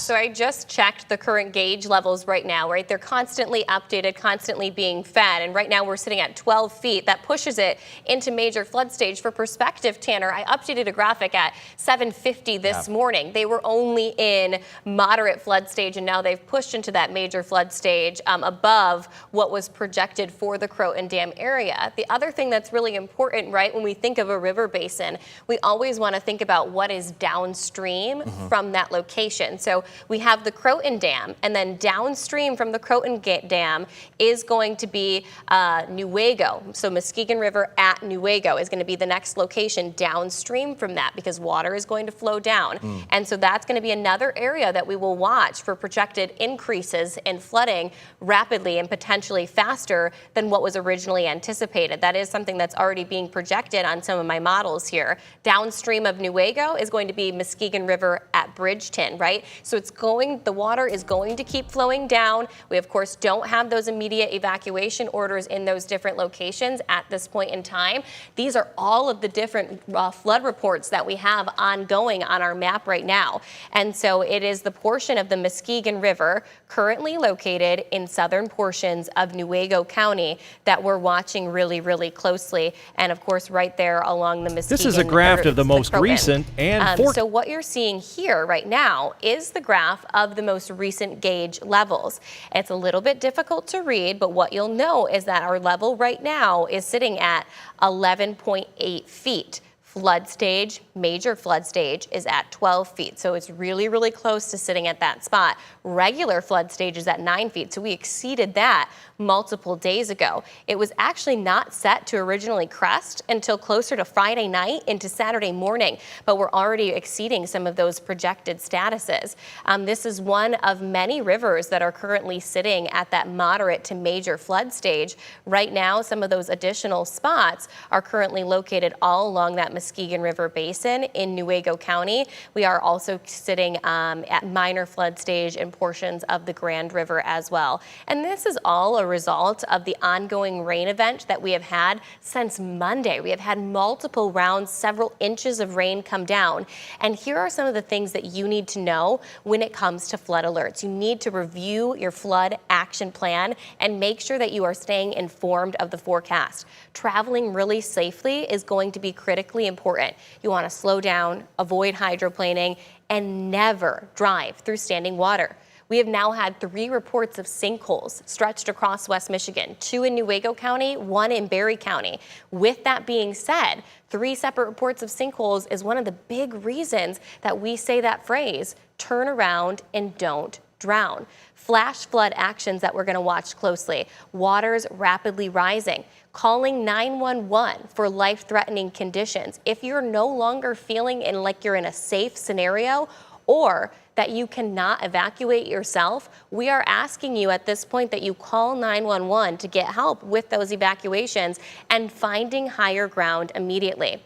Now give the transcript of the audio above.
so I just checked the current gauge levels right now, right? They're constantly updated, constantly being fed, and right now we're sitting at 12 feet. That pushes it into major flood stage. For perspective, Tanner, I updated a graphic at 7:50 this morning. They were only in moderate flood stage, and now they've pushed into that major flood stage above what was projected for the Croton Dam area. The other thing that's really important, right, when we think of a river basin, we always want to think about what is downstream from that location. So we have the Croton Dam, and then downstream from the Croton Dam is going to be Newaygo. So Muskegon River at Newaygo is going to be the next location downstream from that, because water is going to flow down. And so that's going to be another area that we will watch for projected increases in flooding rapidly and potentially faster than what was originally anticipated. That is something that's already being projected on some of my models here. Downstream of Newaygo is going to be Muskegon River at Bridgeton, right? So the water is going to keep flowing down. We, of course, don't have those immediate evacuation orders in those different locations at this point in time. These are all of the different flood reports that we have ongoing on our map right now. And so it is the portion of the Muskegon River currently located in southern portions of Newaygo County that we're watching really, really closely. And of course, right there along the Muskegon. This is a graph of the most recent and so what you're seeing here right now is the graph of the most recent gauge levels. It's a little bit difficult to read, but what you'll know is that our level right now is sitting at 11.8 feet. Flood stage, major flood stage, is at 12 feet. So it's really, really close to sitting at that spot. Regular flood stage is at 9 feet. So we exceeded that multiple days ago. It was actually not set to originally crest until closer to Friday night into Saturday morning, but we're already exceeding some of those projected statuses. This is one of many rivers that are currently sitting at that moderate to major flood stage. Right now, some of those additional spots are currently located all along that Muskegon River Basin in Newaygo County. We are also sitting at minor flood stage in portions of the Grand River as well. And this is all a result of the ongoing rain event that we have had since Monday. We have had multiple rounds, several inches of rain come down. And here are some of the things that you need to know when it comes to flood alerts. You need to review your flood action plan and make sure that you are staying informed of the forecast. Traveling really safely is going to be critically important. You want to slow down, avoid hydroplaning, and never drive through standing water. We have now had 3 reports of sinkholes stretched across West Michigan, 2 in Newaygo County, 1 in Berry County. With that being said, 3 separate reports of sinkholes is one of the big reasons that we say that phrase, turn around and don't drown. Flash flood actions that we're going to watch closely. Waters rapidly rising. Calling 911 for life-threatening conditions. If you're no longer feeling like you're in a safe scenario or that you cannot evacuate yourself, we are asking you at this point that you call 911 to get help with those evacuations and finding higher ground immediately.